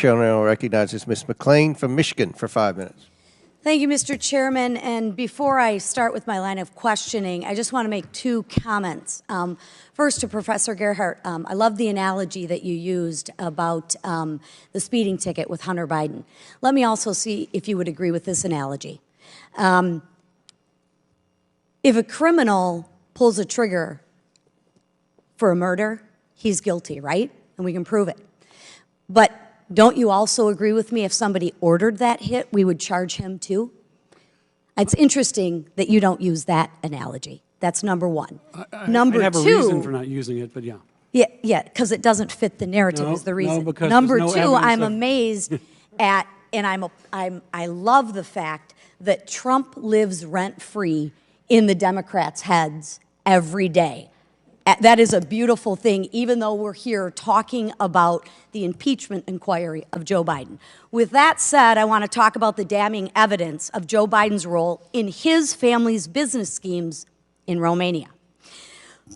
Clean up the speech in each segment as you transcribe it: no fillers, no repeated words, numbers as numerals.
Chair now recognizes Ms. McClain from Michigan for 5 minutes. Thank you, Mr. Chairman. And before I start with my line of questioning, I just want to make two comments. First, to Professor Gerhardt, I love the analogy that you used about the speeding ticket with Hunter Biden. Let me also see if you would agree with this analogy. If a criminal pulls a trigger for a murder, he's guilty, right? And we can prove it. But don't you also agree with me if somebody ordered that hit, we would charge him too? It's interesting that you don't use that analogy. That's number one. Number two, I have a reason for not using it, but yeah. Yeah, because it doesn't fit the narrative is the reason. No, because number there's two, no I'm amazed at, and I love the fact that Trump lives rent-free in the Democrats' heads every day. That is a beautiful thing, even though we're here talking about the impeachment inquiry of Joe Biden. With that said, I want to talk about the damning evidence of Joe Biden's role in his family's business schemes in Romania.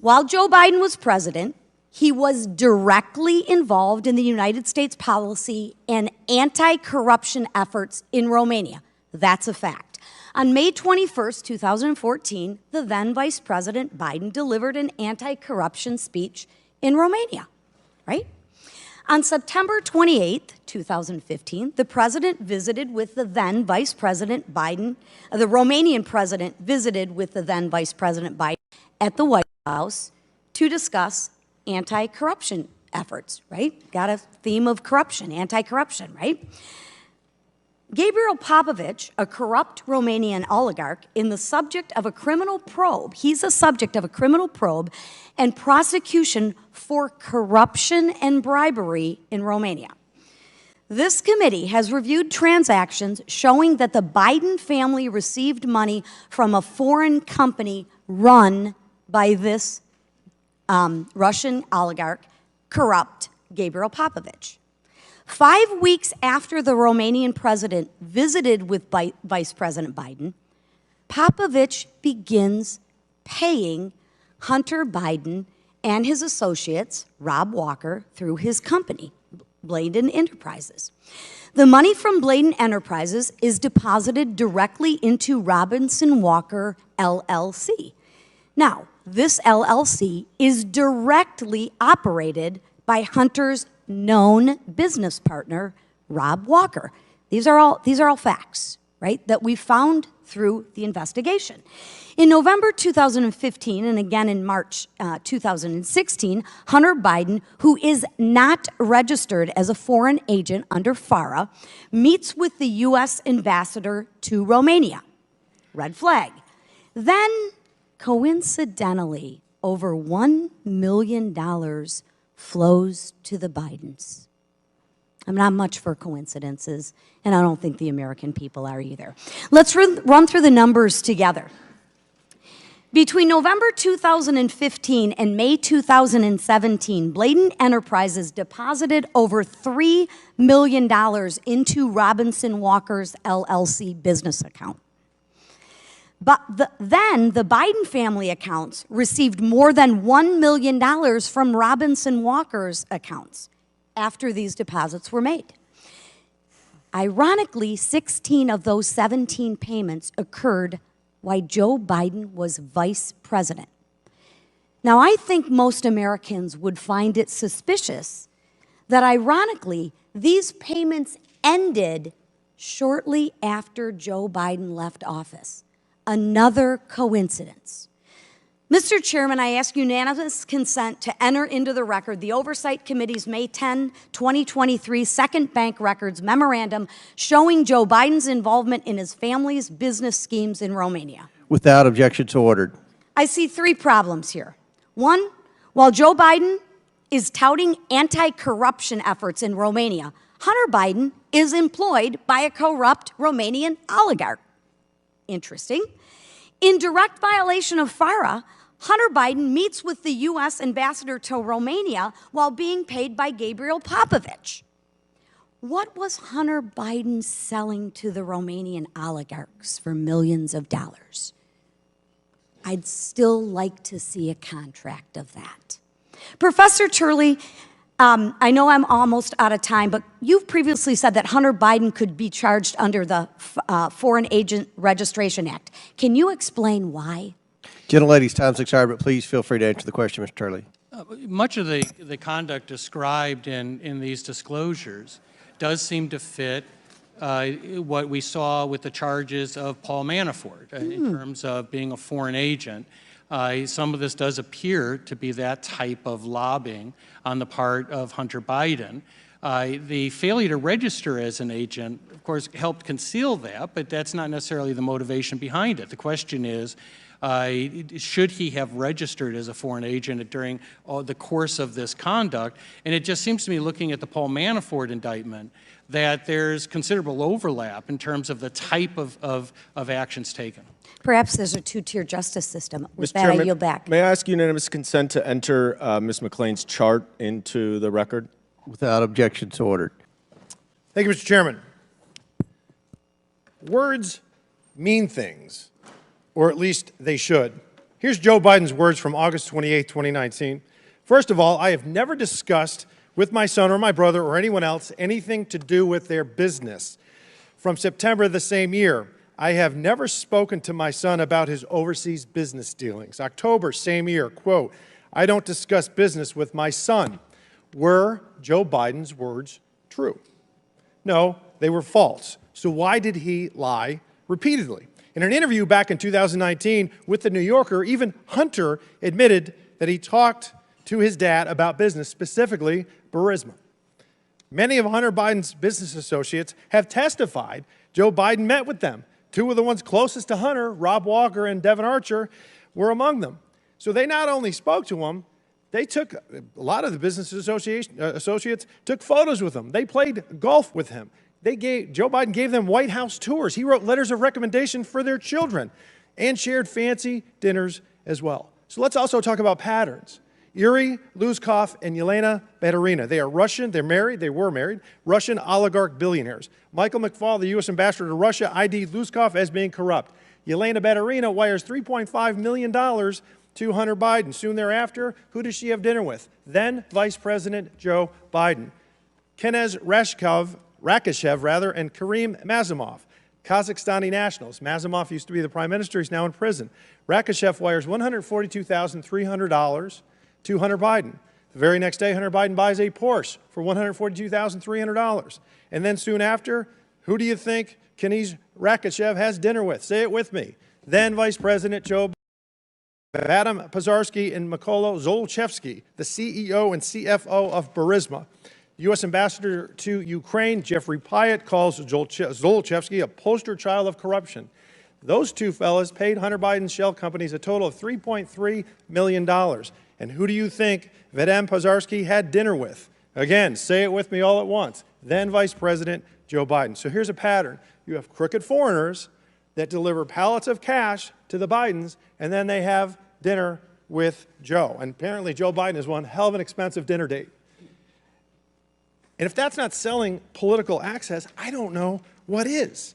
While Joe Biden was president, he was directly involved in the United States policy and anti-corruption efforts in Romania. That's a fact. On May 21st, 2014, the then Vice President Biden delivered an anti-corruption speech in Romania, right? On September 28th, 2015, the president visited with the then Vice President Biden, the Romanian president visited with the then Vice President Biden at the White House to discuss anti-corruption efforts, right? Got a theme of corruption, anti-corruption, right? Gabriel Popovich, a corrupt Romanian oligarch, is the subject of a criminal probe. He's a subject of a criminal probe and prosecution for corruption and bribery in Romania. This committee has reviewed transactions showing that the Biden family received money from a foreign company run by this Russian oligarch, corrupt Gabriel Popovich. 5 weeks after the Romanian president visited with Vice President Biden, Popovich begins paying Hunter Biden and his associates, Rob Walker, through his company, Bladen Enterprises. The money from Bladen Enterprises is deposited directly into Robinson Walker LLC. Now, this LLC is directly operated by Hunter's known business partner, Rob Walker. These are all facts, right, that we found through the investigation. In November 2015 and again in March 2016, Hunter Biden, who is not registered as a foreign agent under FARA, meets with the U.S. ambassador to Romania. Red flag. Then, coincidentally, over $1 million flows to the Bidens. I'm not much for coincidences, and I don't think the American people are either. Let's run through the numbers together. Between November 2015 and May 2017, Bladen Enterprises deposited over $3 million into Robinson Walker's LLC business account. But then the Biden family accounts received more than $1 million from Robinson Walker's accounts after these deposits were made. Ironically, 16 of those 17 payments occurred while Joe Biden was vice president. Now, I think most Americans would find it suspicious that, ironically, these payments ended shortly after Joe Biden left office. Another coincidence. Mr. Chairman, I ask unanimous consent to enter into the record the Oversight Committee's May 10, 2023 Second Bank Records Memorandum showing Joe Biden's involvement in his family's business schemes in Romania. Without objection, so ordered. I see three problems here. One, while Joe Biden is touting anti-corruption efforts in Romania, Hunter Biden is employed by a corrupt Romanian oligarch. Interesting. In direct violation of FARA, Hunter Biden meets with the U.S. ambassador to Romania while being paid by Gabriel Popovich. What was Hunter Biden selling to the Romanian oligarchs for millions of dollars? I'd still like to see a contract of that. Professor Turley, I know I'm almost out of time, but you've previously said that Hunter Biden could be charged under the Foreign Agent Registration Act. Can you explain why? Gentlelady's time's expired, but please feel free to answer the question, Mr. Turley. Much of the conduct described in these disclosures does seem to fit what we saw with the charges of Paul Manafort in terms of being a foreign agent. Some of this does appear to be that type of lobbying on the part of Hunter Biden. The failure to register as an agent, of course, helped conceal that, but that's not necessarily the motivation behind it. The question is, should he have registered as a foreign agent during the course of this conduct? And it just seems to me, looking at the Paul Manafort indictment, that there's considerable overlap in terms of the type of actions taken. Perhaps there's a two-tier justice system. With Mr. that, Chairman, I yield back. May I ask unanimous consent to enter Ms. McClain's chart into the record? Without objection, so ordered. Thank you, Mr. Chairman. Words mean things, or at least they should. Here's Joe Biden's words from August 28, 2019. First of all, I have never discussed with my son or my brother or anyone else anything to do with their business. From September of the same year, I have never spoken to my son about his overseas business dealings. October, same year, quote, I don't discuss business with my son. Were Joe Biden's words true? No, they were false. So why did he lie repeatedly? In an interview back in 2019 with The New Yorker, even Hunter admitted that he talked to his dad about business, specifically Burisma. Many of Hunter Biden's business associates have testified Joe Biden met with them. Two of the ones closest to Hunter, Rob Walker and Devin Archer, were among them. So they not only spoke to him, they took, a lot of the business associates took photos with him. They played golf with him. Joe Biden gave them White House tours. He wrote letters of recommendation for their children and shared fancy dinners as well. So let's also talk about patterns. Yuri Luzkov and Yelena Baturina. They are Russian, they were married, Russian oligarch billionaires. Michael McFaul, the U.S. ambassador to Russia, ID'd Luzkov as being corrupt. Yelena Baturina wires $3.5 million to Hunter Biden. Soon thereafter, who does she have dinner with? Then Vice President Joe Biden. Kenez Rakishev, and Karim Mazimov, Kazakhstani nationals. Mazimov used to be the prime minister. He's now in prison. Rakishev wires $142,300 to Hunter Biden. The very next day, Hunter Biden buys a Porsche for $142,300. And then soon after, who do you think Kenez Rakishev has dinner with? Say it with me. Then Vice President Joe Biden. Adam Pazarski and Mykola Zolchevsky, the CEO and CFO of Burisma. U.S. Ambassador to Ukraine, Jeffrey Pyatt, calls Zolchevsky a poster child of corruption. Those two fellas paid Hunter Biden's shell companies a total of $3.3 million. And who do you think Vadim Pazarski had dinner with? Again, say it with me all at once. Then Vice President Joe Biden. So here's a pattern. You have crooked foreigners that deliver pallets of cash to the Bidens, and then they have dinner with Joe. And apparently Joe Biden is one hell of an expensive dinner date. And if that's not selling political access, I don't know what is.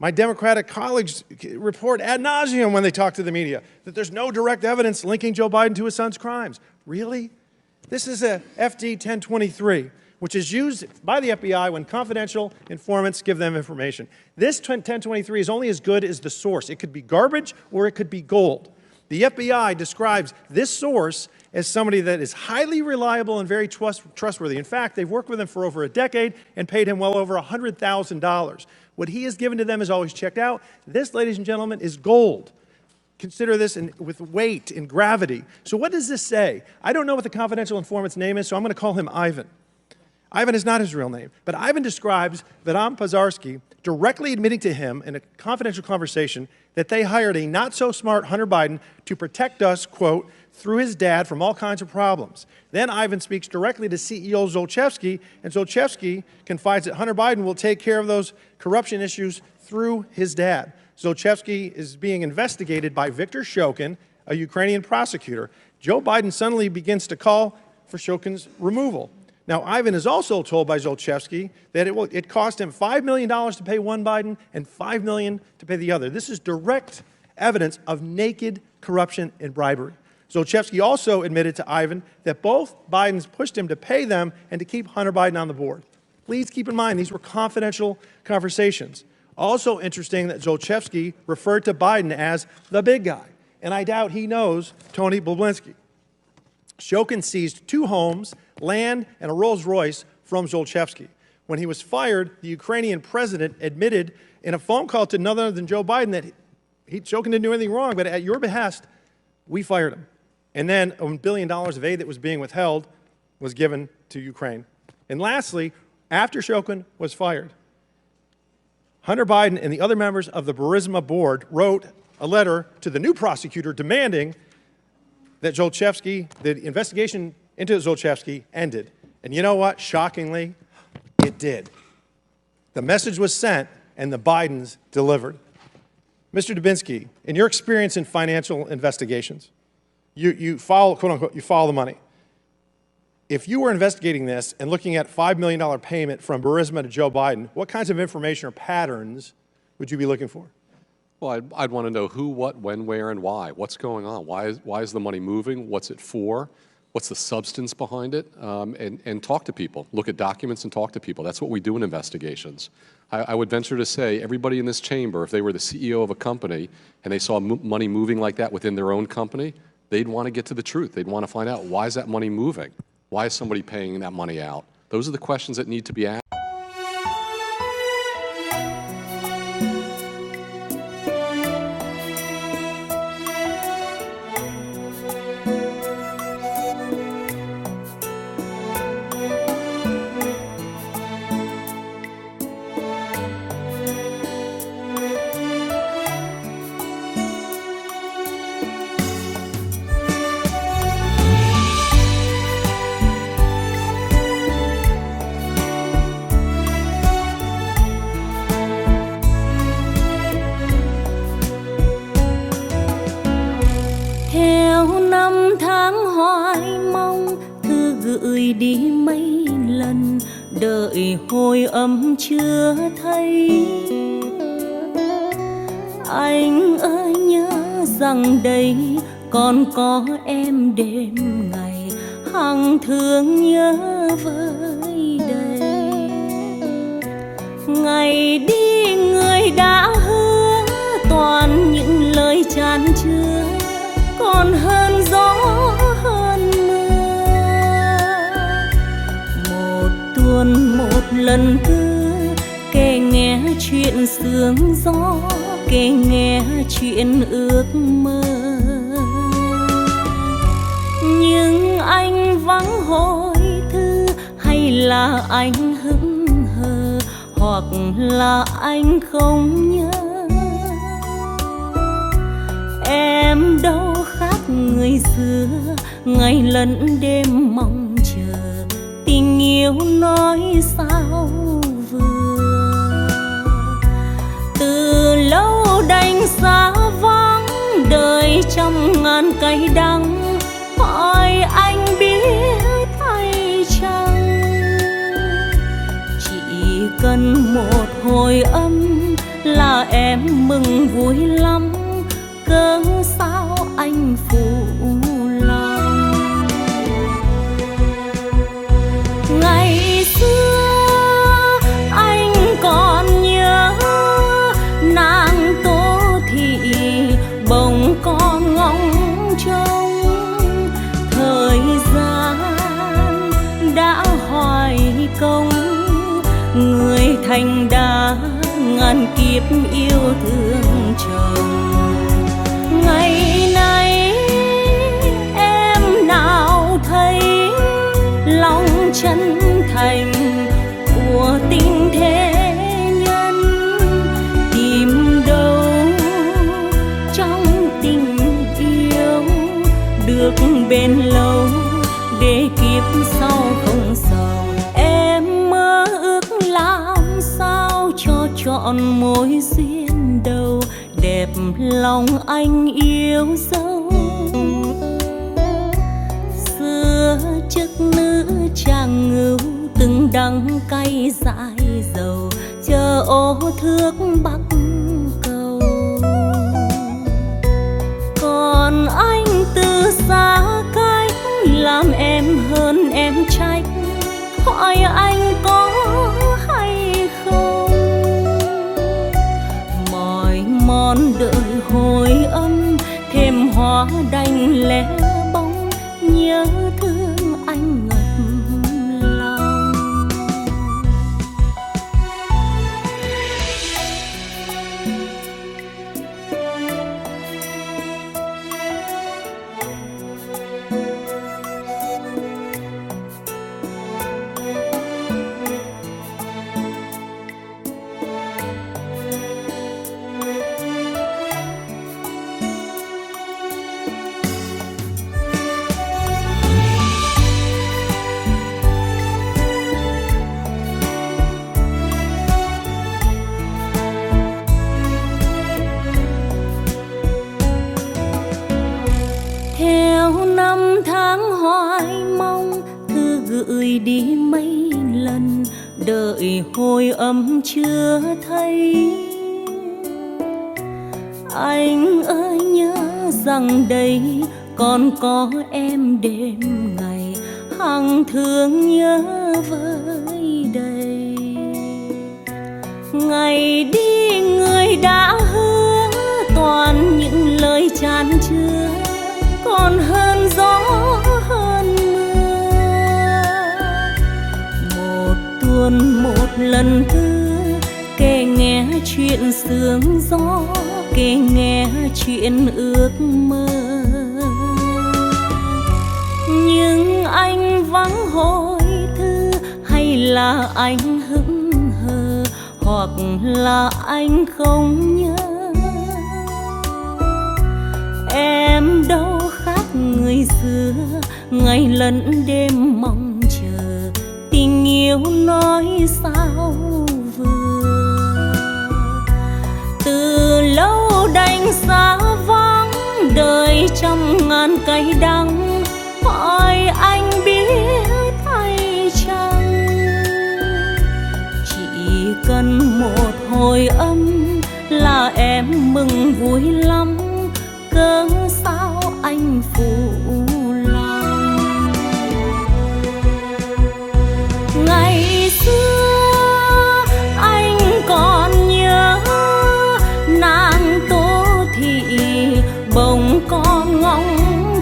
My Democratic colleagues report ad nauseum when they talk to the media that there's no direct evidence linking Joe Biden to his son's crimes. Really? This is a FD 1023, which is used by the FBI when confidential informants give them information. This 1023 is only as good as the source. It could be garbage or it could be gold. The FBI describes this source as somebody that is highly reliable and very trustworthy. In fact, they've worked with him for over a decade and paid him well over $100,000. What he has given to them is always checked out. This, ladies and gentlemen, is gold. Consider this with weight and gravity. So what does this say? I don't know what the confidential informant's name is, so I'm going to call him Ivan. Ivan is not his real name, but Ivan describes Vadim Pazarski directly admitting to him in a confidential conversation that they hired a not-so-smart Hunter Biden to protect us, quote, through his dad from all kinds of problems. Then Ivan speaks directly to CEO Zolchevsky, and Zolchevsky confides that Hunter Biden will take care of those corruption issues through his dad. Zolchevsky is being investigated by Viktor Shokin, a Ukrainian prosecutor. Joe Biden suddenly begins to call for Shokin's removal. Now, Ivan is also told by Zolchevsky that it cost him $5 million to pay one Biden and $5 million to pay the other. This is direct evidence of naked corruption and bribery. Zlochevsky also admitted to Ivan that both Bidens pushed him to pay them and to keep Hunter Biden on the board. Please keep in mind, these were confidential conversations. Also interesting that Zlochevsky referred to Biden as the big guy, and I doubt he knows Tony Bobulinski. Shokin seized 2 homes, land, and a Rolls Royce from Zlochevsky. When he was fired, the Ukrainian president admitted in a phone call to none other than Joe Biden that Shokin didn't do anything wrong, but at your behest, we fired him. And then $1 billion of aid that was being withheld was given to Ukraine. And lastly, after Shokin was fired, Hunter Biden and the other members of the Burisma board wrote a letter to the new prosecutor demanding that Zlochevsky, the investigation into Zlochevsky ended. And you know what? Shockingly, it did. The message was sent, and the Bidens delivered. Mr. Dubinsky, in your experience in financial investigations, you follow, quote unquote, you follow the money. If you were investigating this and looking at $5 million payment from Burisma to Joe Biden, what kinds of information or patterns would you be looking for? Well, I'd want to know who, what, when, where, and why. What's going on? Why is the money moving? What's it for? What's the substance behind it? And talk to people. Look at documents and talk to people. That's what we do in investigations. I would venture to say everybody in this chamber, if they were the CEO of a company and they saw money moving like that within their own company, they'd want to get to the truth. They'd want to find out, why is that money moving? Why is somebody paying that money out? Those are the questions that need to be asked. gửi đi mấy lần, đợi hồi âm chưa thấy. Anh ơi nhớ rằng đây còn có em đêm ngày, hằng thương nhớ với đầy. Ngày đi người đã hứa toàn những lời chan chứa, còn hơn gió hơn mưa. Một tuần một lần cứ kể nghe chuyện sương gió, kể nghe chuyện ước mơ. Nhưng anh vắng hồi thư, hay là anh hững hờ, hoặc là anh không nhớ. Em đâu khác người xưa, ngày lẫn đêm mong chờ, tình yêu nói sao vừa. Từ lâu đành xa vắng, đời trăm ngàn cay đắng, hỏi anh biết hay chăng. Chỉ cần một hồi âm là em mừng vui lắm, cớ sao anh phụ lòng. Ngày xưa anh còn nhớ nàng Tô Thị bỗng con ngóng trông. Thời gian đã hoài công, người thành đã ngàn kiếp yêu thương chồng. Ngày nay em nào thấy lòng chân thành của tình thế nhân, tìm đâu trong tình yêu được bền lâu để kiếp sau không sầu. Em mơ ước làm sao cho trọn mối duyên đầu, đẹp lòng anh yêu dấu. Xưa chức nữ chàng ngưu, từng đắng cay dại dầu, chờ ô thước bắc cầu. Còn anh từ xa làm em hơn em trách, hỏi anh có hay không. Mỏi mòn đợi hồi âm, thêm hoa đành lẻ bóng, nhớ thương anh ngập lòng. Theo năm tháng hoài mong, thư gửi đi mấy lần, đợi hồi âm chưa thấy. Anh ơi nhớ rằng đây còn có em đêm ngày, hằng thương nhớ với đầy. Ngày đi người đã hứa toàn những lời chan chứa, còn hơn gió hơn mưa. Một tuần một lần thư kể nghe chuyện sương gió, kể nghe chuyện ước mơ. Nhưng anh vắng hồi thư, hay là anh hững hờ, hoặc là anh không nhớ. Em đâu khác người xưa, ngày lẫn đêm mong chờ, tình yêu nói sao vừa. Từ lâu đành xa vắng, đời trăm ngàn cay đắng, hỏi anh biết hay chăng. Chỉ cần một hồi âm là em mừng vui lắm, cớ sao anh phụ lòng. Ngày xưa anh còn nhớ nàng Tô Thị, bỗng con ngóng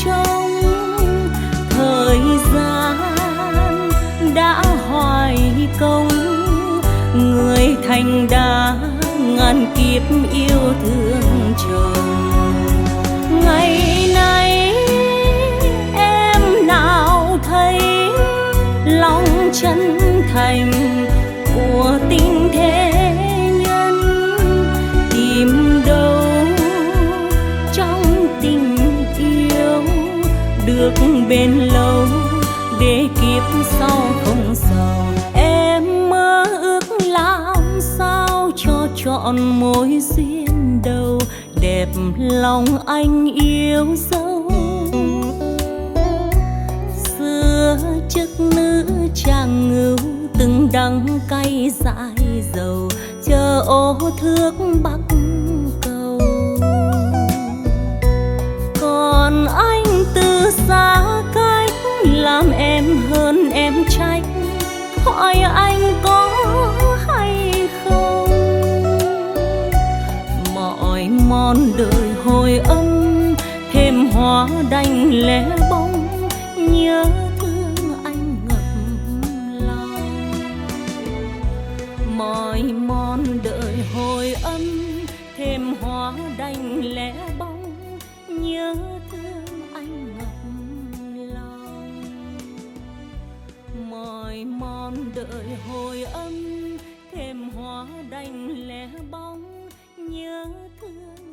trông. Thời gian đã hoài công, người thành đã ngàn kiếp yêu thương chồng. Ngày nay em nào thấy lòng chân thành của tình thế nhân, tìm đâu trong tình yêu được bền lâu, để kiếp sau không sầu. Em mơ ước làm sao cho trọn mối duyên đầu, đẹp lòng anh yêu dấu. Xưa chức nữ chàng ngưu, từng đắng cay dại dầu, chờ ô thước bắc cầu. Còn anh từ xa cách, làm em hơn em trách, hỏi anh có hay không. Mỏi mòn đời hồi âm, thêm hoa đành lẻ bóng, nhớ thương anh ngập lòng. Mỏi mòn đời hồi âm, thêm hoa đành lẻ bóng, nhớ thương anh ngập lòng. Mỏi mòn đời hồi âm, thêm hoa đành lẻ bóng, nhớ thương